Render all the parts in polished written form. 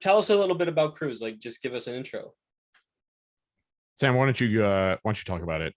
tell us a little bit about Cruise. Like, just give us an intro. Sam, why don't you talk about it?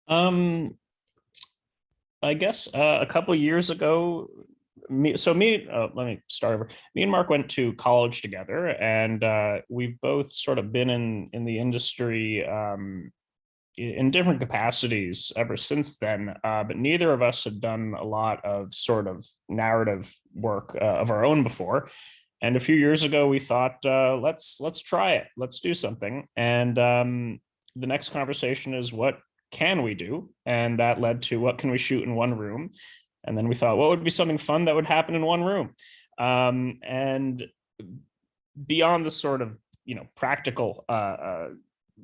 Um, I guess a couple of years ago, let me start over. Me and Mark went to college together, and we've both sort of been in the industry in different capacities ever since then. But neither of us had done a lot of sort of narrative work of our own before. And a few years ago, we thought, let's try it. Let's do something. And the next conversation is, what can we do? And that led to, what can we shoot in one room? And then we thought, what would be something fun that would happen in one room? And beyond the sort of practical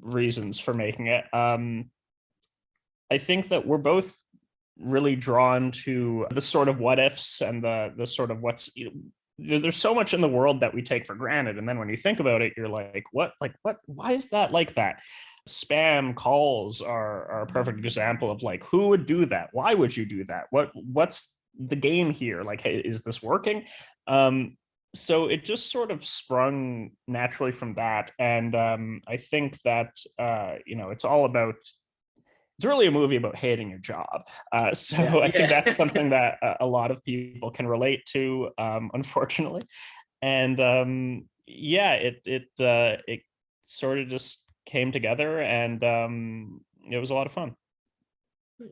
reasons for making it, I think that we're both really drawn to the sort of what ifs and the sort of there's so much in the world that we take for granted, and then when you think about it, you're like, what, why is that like that? Spam calls are a perfect example of, like, who would do that? Why would you do that? What's the game here? Like, hey, is this working? So it just sort of sprung naturally from that. And I think that it's really a movie about hating your job. So I think that's something that a lot of people can relate to, unfortunately. And it sort of just came together, and it was a lot of fun.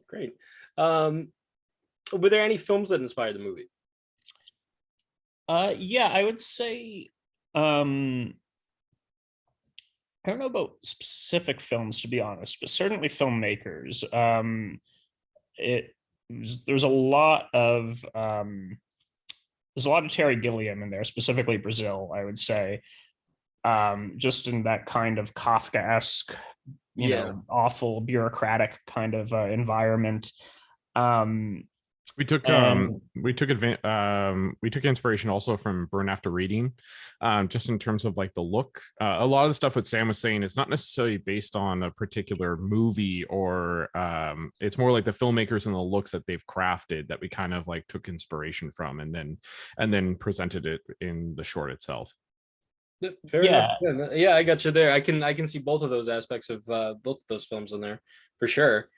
Great. Were there any films that inspired the movie? I would say, I don't know about specific films, to be honest, but certainly filmmakers. There's a lot of Terry Gilliam in there, specifically Brazil, I would say. Just in that kind of Kafkaesque, awful bureaucratic kind of environment. We took inspiration also from Burn After Reading, just in terms of like the look. A lot of the stuff what Sam was saying is not necessarily based on a particular movie, or it's more like the filmmakers and the looks that they've crafted that we kind of like took inspiration from, and then presented it in the short itself. Fair enough. Yeah, I got you there. I can see both of those aspects of both of those films in there for sure.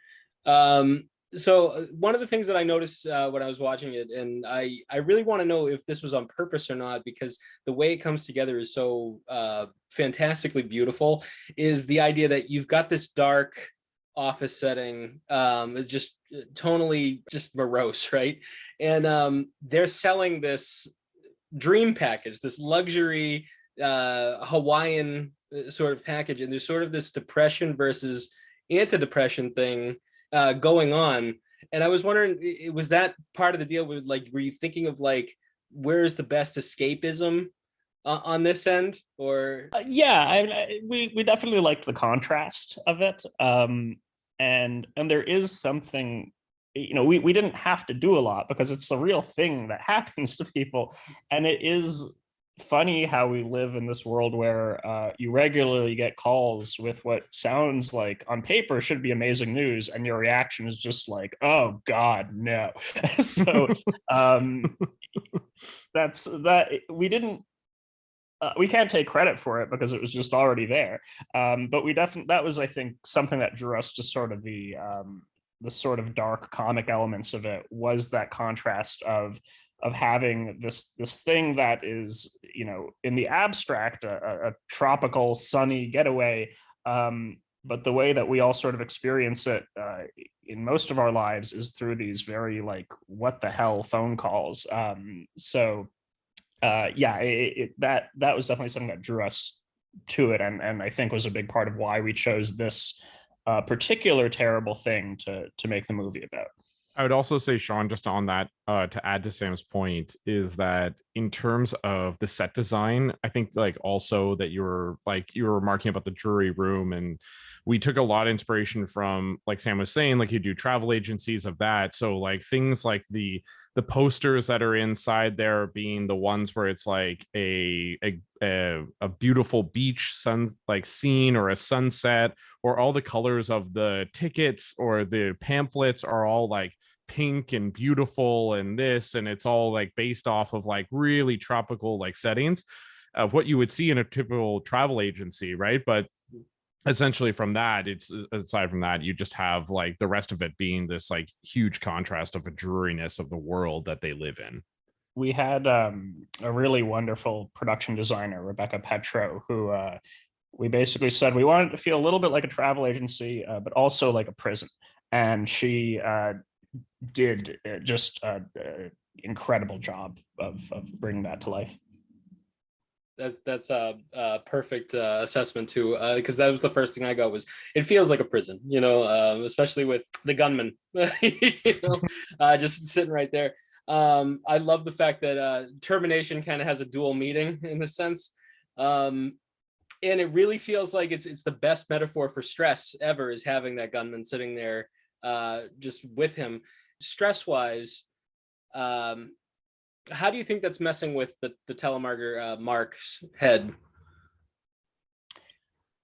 So one of the things that I noticed when I was watching it, and I really want to know if this was on purpose or not, because the way it comes together is so fantastically beautiful, is the idea that you've got this dark office setting, just tonally just morose, right? And they're selling this dream package, this luxury Hawaiian sort of package, and there's sort of this depression versus anti-depression thing going on. And I was wondering, was that part of the deal with, like, were you thinking of like, where's the best escapism on this end? Or we definitely liked the contrast of it, and there is something, we didn't have to do a lot because it's a real thing that happens to people. And it is funny how we live in this world where you regularly get calls with what sounds like on paper should be amazing news, and your reaction is just like, oh God, no. So that's that. We can't take credit for it because it was just already there, but that was, I think, something that drew us to sort of the sort of dark comic elements of it, was that contrast of having this thing that is, in the abstract, a tropical sunny getaway, but the way that we all sort of experience it in most of our lives is through these very, like, what the hell phone calls. That was definitely something that drew us to it, and I think was a big part of why we chose this particular terrible thing to make the movie about. I would also say, Sean, just on that, to add to Sam's point, is that in terms of the set design, I think, like, also that you were remarking about the jury room, and we took a lot of inspiration from, like Sam was saying, like, you do travel agencies of that. So like things like the posters that are inside there being the ones where it's like a beautiful beach scene or a sunset, or all the colors of the tickets or the pamphlets are all like pink and beautiful and this, and it's all like based off of like really tropical like settings. of what you would see in a typical travel agency, right? But essentially from that, it's aside from that, you just have like the rest of it being this like huge contrast of a dreariness of the world that they live in. We had a really wonderful production designer, Rebecca Petro, who we basically said we wanted to feel a little bit like a travel agency, but also like a prison. And she did just an incredible job of bringing that to life. That's a perfect assessment too, because that was the first thing I got was it feels like a prison, you know, especially with the gunman, you know, just sitting right there. I love the fact that termination kind of has a dual meaning in the sense, and it really feels like it's the best metaphor for stress ever is having that gunman sitting there just with him. Stress wise, how do you think that's messing with the telemarketer Mark's head?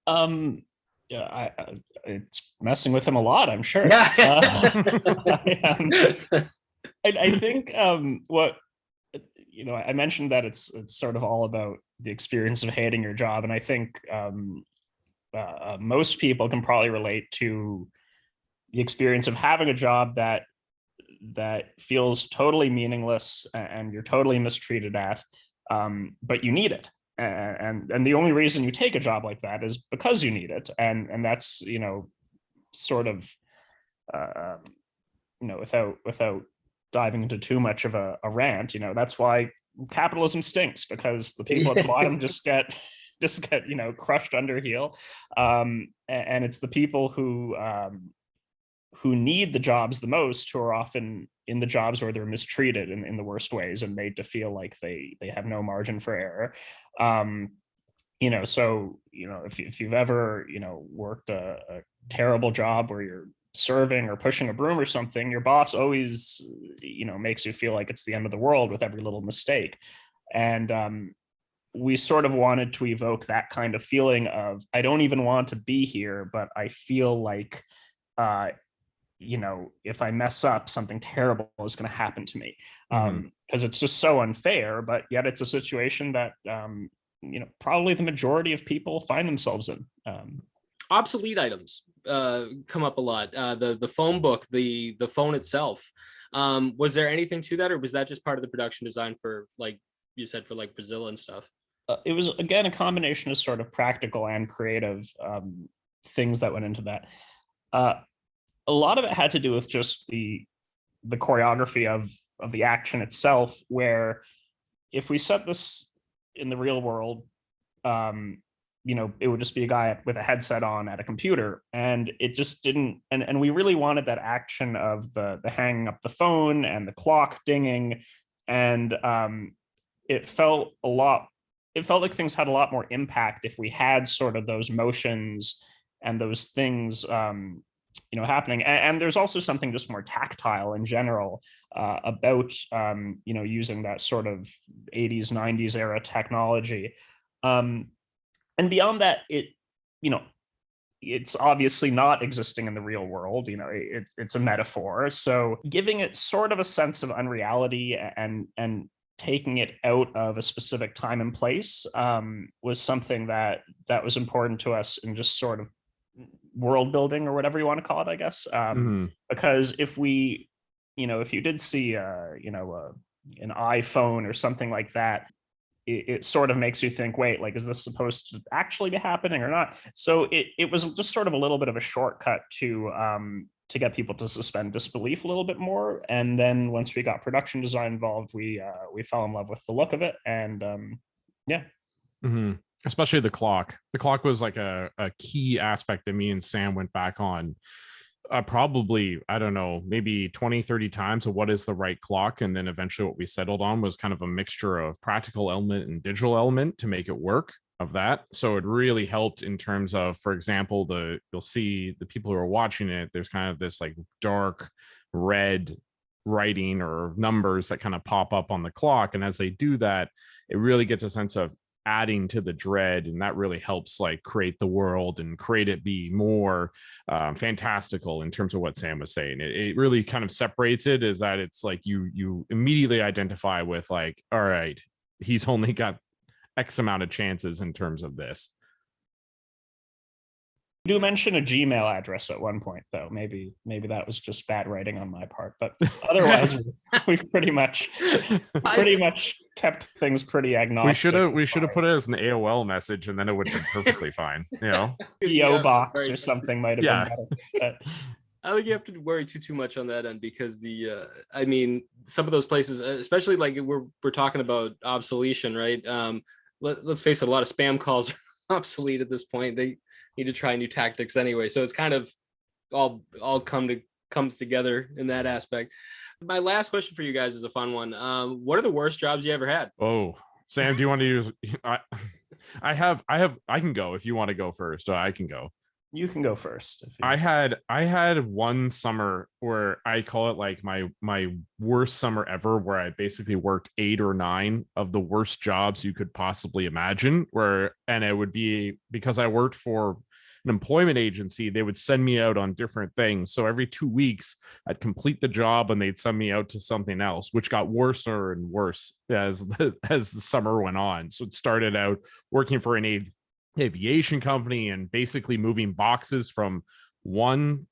Yeah, it's messing with him a lot, I'm sure. Yeah. I think what, you know, I mentioned that it's sort of all about the experience of hating your job, and I think most people can probably relate to the experience of having a job that feels totally meaningless and you're totally mistreated at, but you need it. And the only reason you take a job like that is because you need it. And that's, you know, sort of, you know, without diving into too much of a rant, you know, that's why capitalism stinks, because the people at the bottom just get, you know, crushed under heel. And it's the people who need the jobs the most, who are often in the jobs where they're mistreated in the worst ways and made to feel like they have no margin for error. You know, so, you know, if you've ever, you know, worked a terrible job where you're serving or pushing a broom or something, your boss always, you know, makes you feel like it's the end of the world with every little mistake. And we sort of wanted to evoke that kind of feeling of, I don't even want to be here, but I feel like, you know, if I mess up, something terrible is going to happen to me, because it's just so unfair. But yet it's a situation that, you know, probably the majority of people find themselves in. Obsolete items come up a lot. The phone book, the phone itself. Was there anything to that, or was that just part of the production design for, like you said, for like Brazil and stuff? It was, again, a combination of sort of practical and creative things that went into that. A lot of it had to do with just the choreography of the action itself, where if we set this in the real world, you know, it would just be a guy with a headset on at a computer, and it just didn't, and we really wanted that action of the hanging up the phone and the clock dinging, and it felt like things had a lot more impact if we had sort of those motions and those things, you know, happening. And there's also something just more tactile in general about, you know, using that sort of 80s, 90s era technology. And beyond that, it, you know, it's obviously not existing in the real world. You know, it's a metaphor. So giving it sort of a sense of unreality and taking it out of a specific time and place was something that was important to us, in just sort of world building, or whatever you want to call it, I guess. Because if we, you know, if you did see, you know, an iPhone or something like that, it sort of makes you think, wait, like, is this supposed to actually be happening or not? So it was just sort of a little bit of a shortcut to get people to suspend disbelief a little bit more. And then once we got production design involved, we fell in love with the look of it. And yeah. Especially the clock. The clock was like a key aspect that me and Sam went back on probably, I don't know, maybe 20, 30 times of what is the right clock. And then eventually what we settled on was kind of a mixture of practical element and digital element to make it work of that. So it really helped in terms of, for example, you'll see the people who are watching it, there's kind of this like dark red writing or numbers that kind of pop up on the clock. And as they do that, it really gets a sense of adding to the dread, and that really helps like create the world and create it be more fantastical in terms of what Sam was saying. It really kind of separates it, is that it's like you immediately identify with like, all right, he's only got X amount of chances in terms of this. You do mention a Gmail address at one point, though. Maybe that was just bad writing on my part, but otherwise we've pretty much kept things pretty agnostic. We should have put it as an AOL message, and then it would have been perfectly fine. You know, PO box or something might have been better. I don't think you have to worry too much on that end, because I mean, some of those places, especially like we're talking about obsolescence, right? Let's face it, a lot of spam calls are obsolete at this point. They need to try new tactics anyway, so it's kind of all comes together in that aspect. My last question for you guys is a fun one. What are the worst jobs you ever had? Oh, Sam, do you want to use? I can go if you want to go first. I can go. You can go first. I had one summer where I call it like my worst summer ever, where I basically worked 8 or 9 of the worst jobs you could possibly imagine, and it would be because I worked for an employment agency. They would send me out on different things. So every 2 weeks I'd complete the job and they'd send me out to something else, which got worse and worse as the summer went on. So it started out working for an aviation company and basically moving boxes from one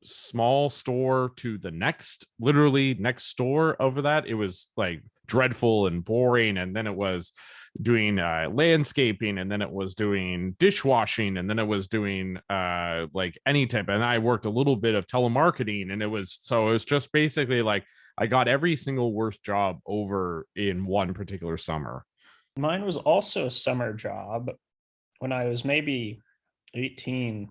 small store to the next, literally next store over that. It was like dreadful and boring. And then it was doing landscaping, and then it was doing dishwashing, and then it was doing like any type. And I worked a little bit of telemarketing, and it was just basically like I got every single worst job over in one particular summer. Mine was also a summer job. When I was maybe 18,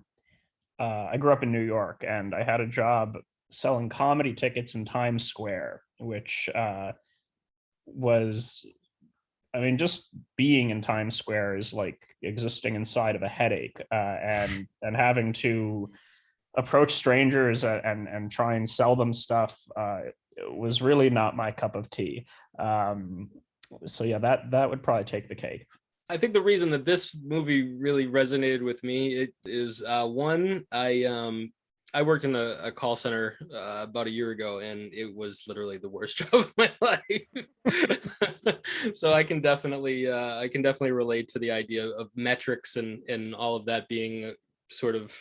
I grew up in New York, and I had a job selling comedy tickets in Times Square, which was, I mean, just being in Times Square is like existing inside of a headache, and having to approach strangers and try and sell them stuff was really not my cup of tea. So yeah, that would probably take the cake. I think the reason that this movie really resonated with me is one, I worked in a call center about a year ago, and it was literally the worst job of my life. So I can definitely relate to the idea of metrics and all of that being sort of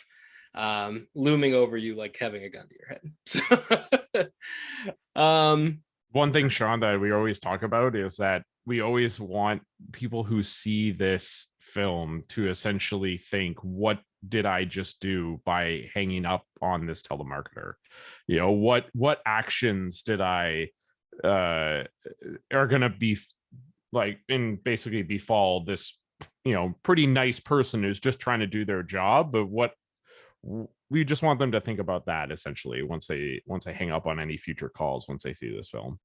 looming over you like having a gun to your head. One thing, Sean, that we always talk about is that we always want people who see this film to essentially think, what did I just do by hanging up on this telemarketer? You know, what actions did I are going to be like, and basically befall this, you know, pretty nice person who's just trying to do their job. But what we just want them to think about that essentially once they hang up on any future calls once they see this film.